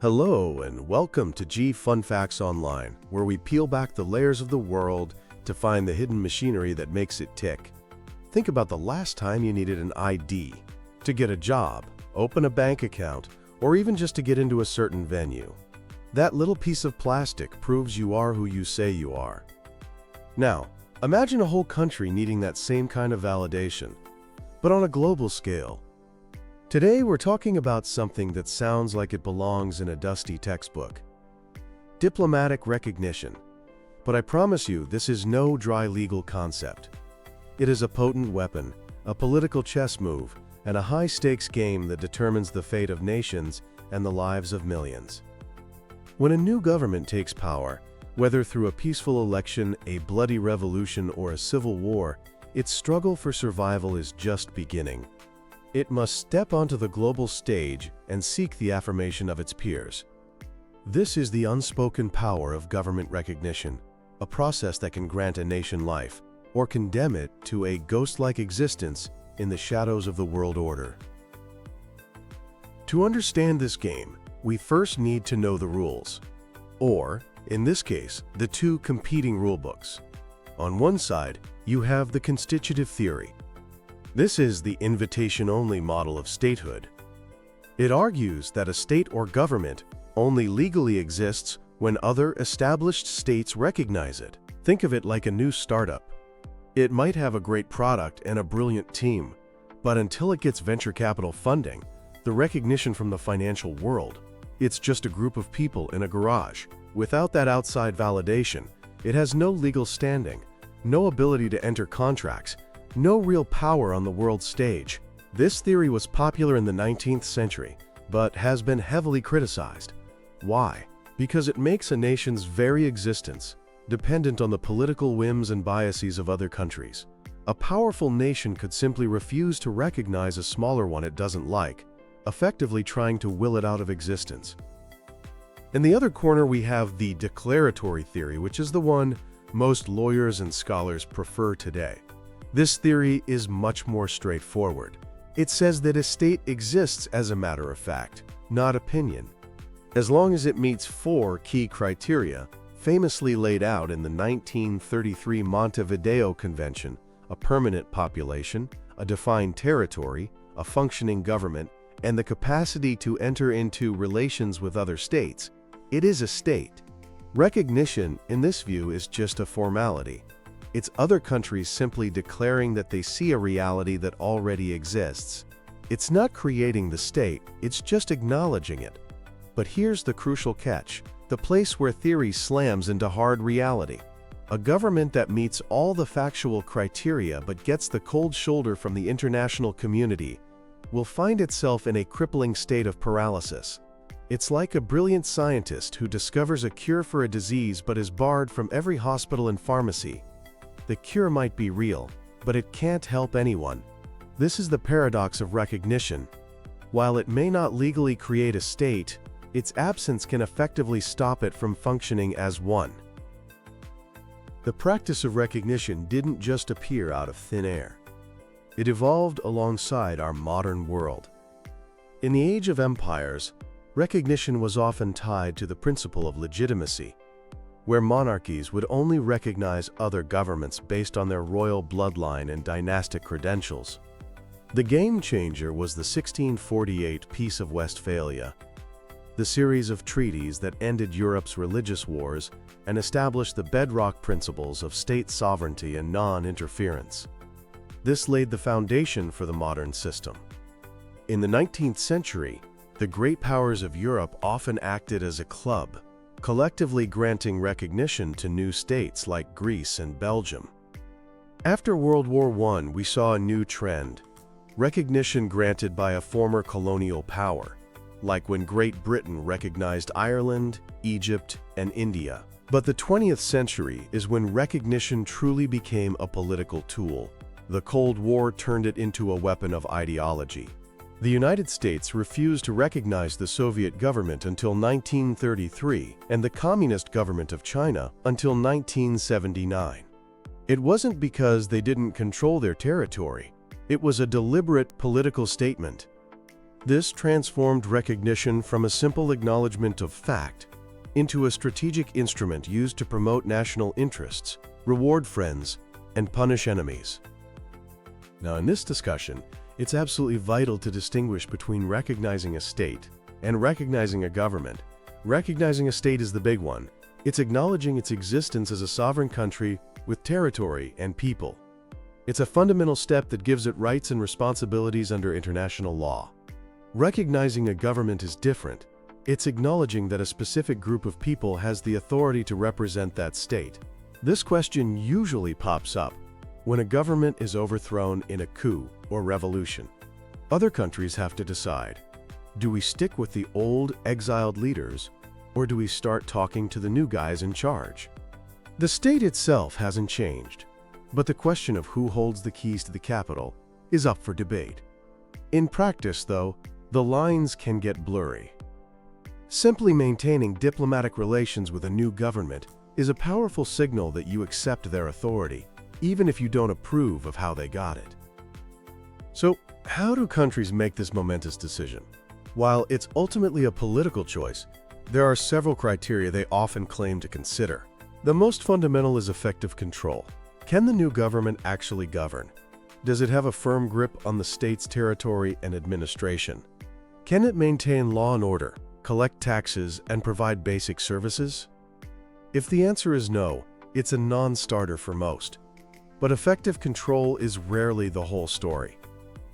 Hello and welcome to G Fun Facts Online, where we peel back the layers of the world to find the hidden machinery that makes it tick. Think about the last time you needed an ID to get a job, open a bank account, or even just to get into a certain venue. That little piece of plastic proves you are who you say you are. Now, imagine a whole country needing that same kind of validation, but on a global scale. Today we're talking about something that sounds like it belongs in a dusty textbook. Diplomatic recognition. But I promise you, this is no dry legal concept. It is a potent weapon, a political chess move, and a high-stakes game that determines the fate of nations and the lives of millions. When a new government takes power, whether through a peaceful election, a bloody revolution, or a civil war, its struggle for survival is just beginning. It must step onto the global stage and seek the affirmation of its peers. This is the unspoken power of government recognition, a process that can grant a nation life or condemn it to a ghost-like existence in the shadows of the world order. To understand this game, we first need to know the rules, or, in this case, the two competing rulebooks. On one side, you have the constitutive theory. This is the invitation-only model of statehood. It argues that a state or government only legally exists when other established states recognize it. Think of it like a new startup. It might have a great product and a brilliant team, but until it gets venture capital funding, the recognition from the financial world, it's just a group of people in a garage. Without that outside validation, it has no legal standing, no ability to enter contracts, no real power on the world stage. This theory was popular in the 19th century, but has been heavily criticized. Why? Because it makes a nation's very existence dependent on the political whims and biases of other countries. A powerful nation could simply refuse to recognize a smaller one it doesn't like, effectively trying to will it out of existence. In the other corner, we have the declaratory theory, which is the one most lawyers and scholars prefer today. This theory is much more straightforward. It says that a state exists as a matter of fact, not opinion, as long as it meets four key criteria, famously laid out in the 1933 Montevideo Convention: a permanent population, a defined territory, a functioning government, and the capacity to enter into relations with other states. It is a state. Recognition, in this view, is just a formality. It's other countries simply declaring that they see a reality that already exists. It's not creating the state, it's just acknowledging it. But here's the crucial catch, the place where theory slams into hard reality. A government that meets all the factual criteria but gets the cold shoulder from the international community will find itself in a crippling state of paralysis. It's like a brilliant scientist who discovers a cure for a disease but is barred from every hospital and pharmacy. The cure might be real, but it can't help anyone. This is the paradox of recognition. While it may not legally create a state, its absence can effectively stop it from functioning as one. The practice of recognition didn't just appear out of thin air. It evolved alongside our modern world. In the age of empires, recognition was often tied to the principle of legitimacy, where monarchies would only recognize other governments based on their royal bloodline and dynastic credentials. The game changer was the 1648 Peace of Westphalia, the series of treaties that ended Europe's religious wars and established the bedrock principles of state sovereignty and non-interference. This laid the foundation for the modern system. In the 19th century, the great powers of Europe often acted as a club, collectively granting recognition to new states like Greece and Belgium. After World War I, we saw a new trend: recognition granted by a former colonial power, like when Great Britain recognized Ireland, Egypt, and India. But the 20th century is when recognition truly became a political tool. The Cold War turned it into a weapon of ideology. The United States refused to recognize the Soviet government until 1933 and the Communist government of China until 1979. It wasn't because they didn't control their territory. It was a deliberate political statement. This transformed recognition from a simple acknowledgement of fact into a strategic instrument used to promote national interests, reward friends, and punish enemies. Now, in this discussion, it's absolutely vital to distinguish between recognizing a state and recognizing a government. Recognizing a state is the big one. It's acknowledging its existence as a sovereign country with territory and people. It's a fundamental step that gives it rights and responsibilities under international law. Recognizing a government is different. It's acknowledging that a specific group of people has the authority to represent that state. This question usually pops up when a government is overthrown in a coup or revolution. Other countries have to decide, do we stick with the old exiled leaders, or do we start talking to the new guys in charge? The state itself hasn't changed, but the question of who holds the keys to the capital is up for debate. In practice, though, the lines can get blurry. Simply maintaining diplomatic relations with a new government is a powerful signal that you accept their authority, even if you don't approve of how they got it. So, how do countries make this momentous decision? While it's ultimately a political choice, there are several criteria they often claim to consider. The most fundamental is effective control. Can the new government actually govern? Does it have a firm grip on the state's territory and administration? Can it maintain law and order, collect taxes, and provide basic services? If the answer is no, it's a non-starter for most. But effective control is rarely the whole story.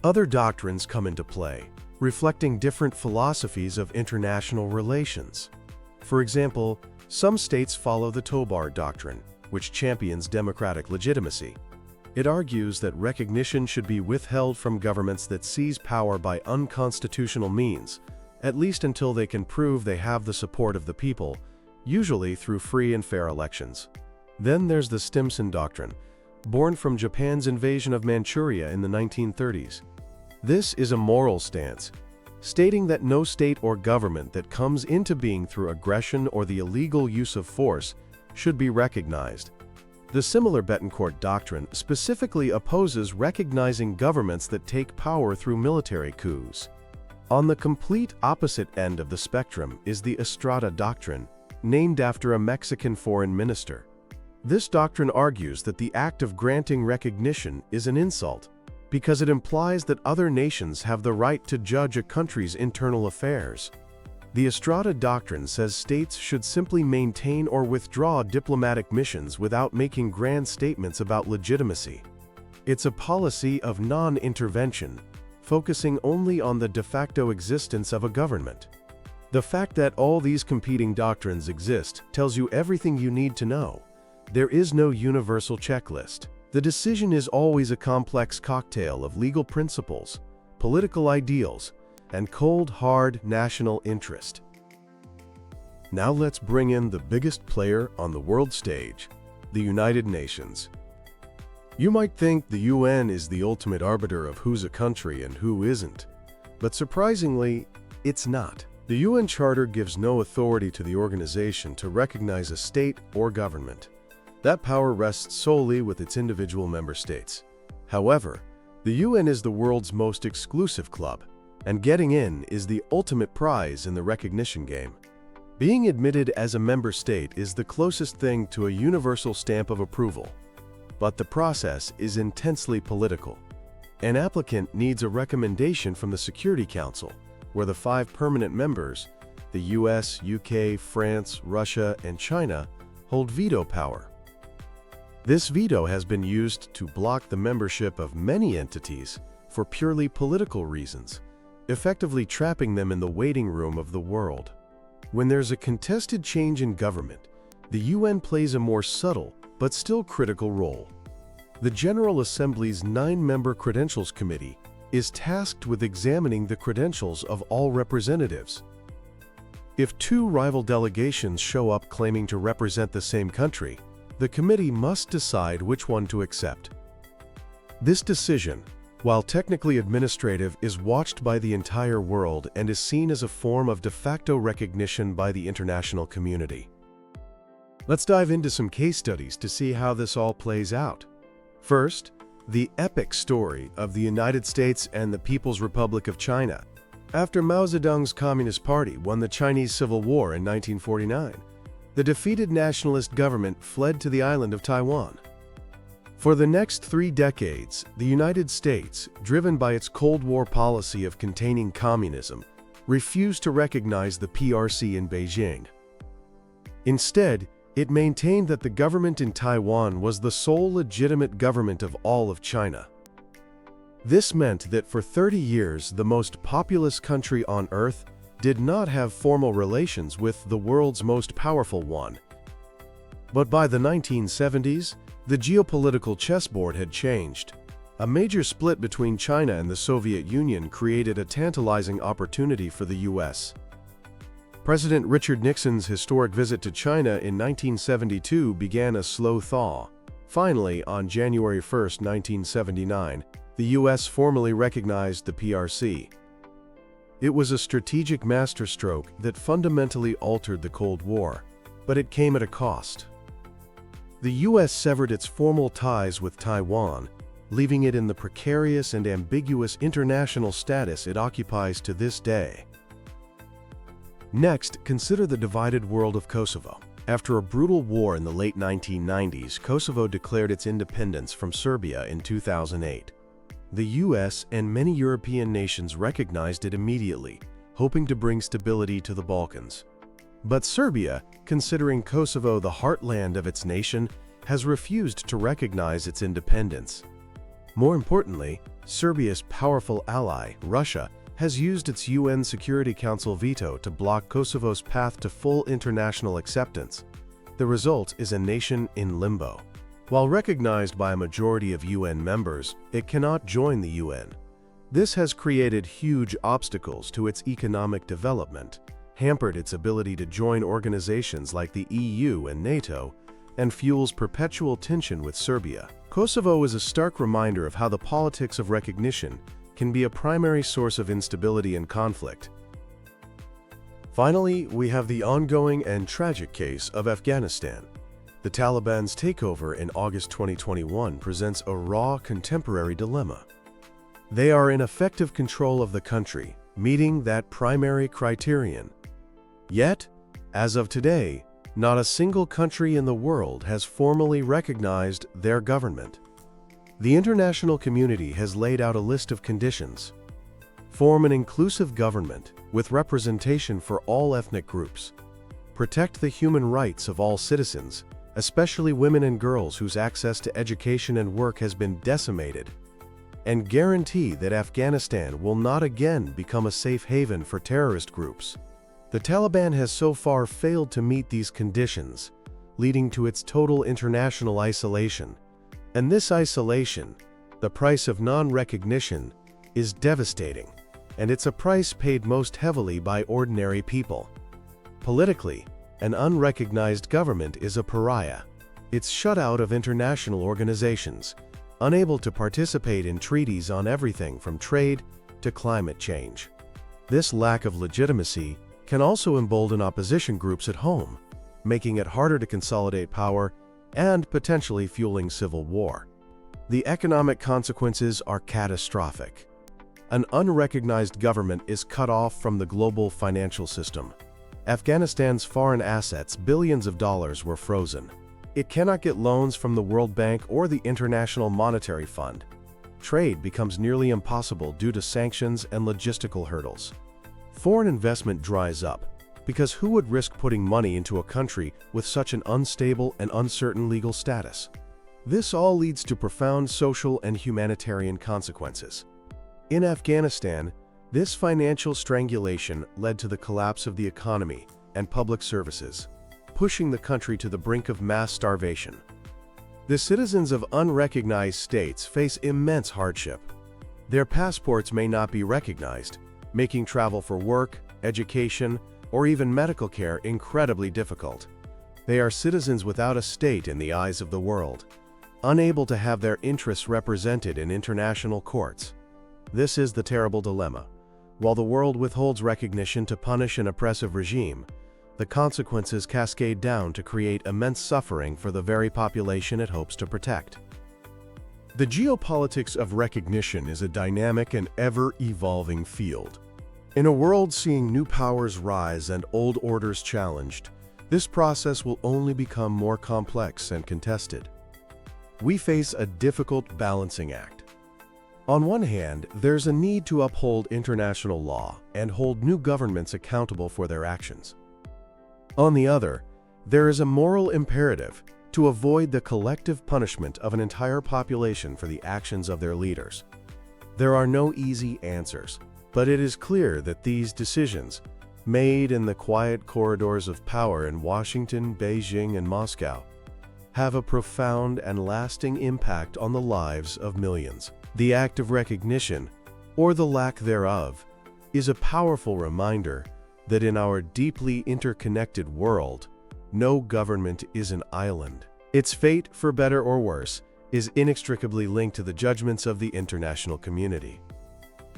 Other doctrines come into play, reflecting different philosophies of international relations. For example, some states follow the Tobar Doctrine, which champions democratic legitimacy. It argues that recognition should be withheld from governments that seize power by unconstitutional means, at least until they can prove they have the support of the people, usually through free and fair elections. Then there's the Stimson Doctrine, born from Japan's invasion of Manchuria in the 1930s. This is a moral stance, stating that no state or government that comes into being through aggression or the illegal use of force should be recognized. The similar Betancourt Doctrine specifically opposes recognizing governments that take power through military coups. On the complete opposite end of the spectrum is the Estrada Doctrine, named after a Mexican foreign minister. This doctrine argues that the act of granting recognition is an insult, because it implies that other nations have the right to judge a country's internal affairs. The Estrada Doctrine says states should simply maintain or withdraw diplomatic missions without making grand statements about legitimacy. It's a policy of non-intervention, focusing only on the de facto existence of a government. The fact that all these competing doctrines exist tells you everything you need to know. There is no universal checklist. The decision is always a complex cocktail of legal principles, political ideals, and cold, hard national interest. Now let's bring in the biggest player on the world stage, the United Nations. You might think the UN is the ultimate arbiter of who's a country and who isn't, but surprisingly, it's not. The UN Charter gives no authority to the organization to recognize a state or government. That power rests solely with its individual member states. However, the UN is the world's most exclusive club, and getting in is the ultimate prize in the recognition game. Being admitted as a member state is the closest thing to a universal stamp of approval, but the process is intensely political. An applicant needs a recommendation from the Security Council, where the 5 permanent members, the US, UK, France, Russia, and China, hold veto power. This veto has been used to block the membership of many entities for purely political reasons, effectively trapping them in the waiting room of the world. When there's a contested change in government, the UN plays a more subtle but still critical role. The General Assembly's 9-member Credentials Committee is tasked with examining the credentials of all representatives. If 2 rival delegations show up claiming to represent the same country, the committee must decide which one to accept. This decision, while technically administrative, is watched by the entire world and is seen as a form of de facto recognition by the international community. Let's dive into some case studies to see how this all plays out. First, the epic story of the United States and the People's Republic of China. After Mao Zedong's Communist Party won the Chinese Civil War in 1949, the defeated nationalist government fled to the island of Taiwan. For the next 3 decades, the United States, driven by its Cold War policy of containing communism, refused to recognize the PRC in Beijing. Instead, it maintained that the government in Taiwan was the sole legitimate government of all of China. This meant that for 30 years, the most populous country on Earth did not have formal relations with the world's most powerful one. But by the 1970s, the geopolitical chessboard had changed. A major split between China and the Soviet Union created a tantalizing opportunity for the U.S. President Richard Nixon's historic visit to China in 1972 began a slow thaw. Finally, on January 1, 1979, the U.S. formally recognized the PRC. It was a strategic masterstroke that fundamentally altered the Cold War, but it came at a cost. The U.S. severed its formal ties with Taiwan, leaving it in the precarious and ambiguous international status it occupies to this day. Next, consider the divided world of Kosovo. After a brutal war in the late 1990s, Kosovo declared its independence from Serbia in 2008. The U.S. and many European nations recognized it immediately, hoping to bring stability to the Balkans. But Serbia, considering Kosovo the heartland of its nation, has refused to recognize its independence. More importantly, Serbia's powerful ally, Russia, has used its UN Security Council veto to block Kosovo's path to full international acceptance. The result is a nation in limbo. While recognized by a majority of UN members, it cannot join the UN. This has created huge obstacles to its economic development, hampered its ability to join organizations like the EU and NATO, and fuels perpetual tension with Serbia. Kosovo is a stark reminder of how the politics of recognition can be a primary source of instability and conflict. Finally, we have the ongoing and tragic case of Afghanistan. The Taliban's takeover in August 2021 presents a raw contemporary dilemma. They are in effective control of the country, meeting that primary criterion. Yet, as of today, not a single country in the world has formally recognized their government. The international community has laid out a list of conditions. Form an inclusive government with representation for all ethnic groups. Protect the human rights of all citizens, especially women and girls whose access to education and work has been decimated, and guarantee that Afghanistan will not again become a safe haven for terrorist groups. The Taliban has so far failed to meet these conditions, leading to its total international isolation. And this isolation, the price of non-recognition, is devastating, and it's a price paid most heavily by ordinary people. Politically, an unrecognized government is a pariah. It's shut out of international organizations, unable to participate in treaties on everything from trade to climate change. This lack of legitimacy can also embolden opposition groups at home, making it harder to consolidate power and potentially fueling civil war. The economic consequences are catastrophic. An unrecognized government is cut off from the global financial system. Afghanistan's foreign assets, billions of dollars, were frozen. It cannot get loans from the World Bank or the International Monetary Fund. Trade becomes nearly impossible due to sanctions and logistical hurdles. Foreign investment dries up, because who would risk putting money into a country with such an unstable and uncertain legal status? This all leads to profound social and humanitarian consequences. In Afghanistan, this financial strangulation led to the collapse of the economy and public services, pushing the country to the brink of mass starvation. The citizens of unrecognized states face immense hardship. Their passports may not be recognized, making travel for work, education, or even medical care incredibly difficult. They are citizens without a state in the eyes of the world, unable to have their interests represented in international courts. This is the terrible dilemma. While the world withholds recognition to punish an oppressive regime, the consequences cascade down to create immense suffering for the very population it hopes to protect. The geopolitics of recognition is a dynamic and ever-evolving field. In a world seeing new powers rise and old orders challenged, this process will only become more complex and contested. We face a difficult balancing act. On one hand, there's a need to uphold international law and hold new governments accountable for their actions. On the other, there is a moral imperative to avoid the collective punishment of an entire population for the actions of their leaders. There are no easy answers, but it is clear that these decisions, made in the quiet corridors of power in Washington, Beijing, and Moscow, have a profound and lasting impact on the lives of millions. The act of recognition, or the lack thereof, is a powerful reminder that in our deeply interconnected world, no government is an island. Its fate, for better or worse, is inextricably linked to the judgments of the international community.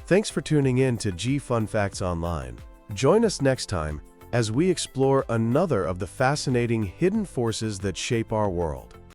Thanks for tuning in to G Fun Facts Online. Join us next time as we explore another of the fascinating hidden forces that shape our world.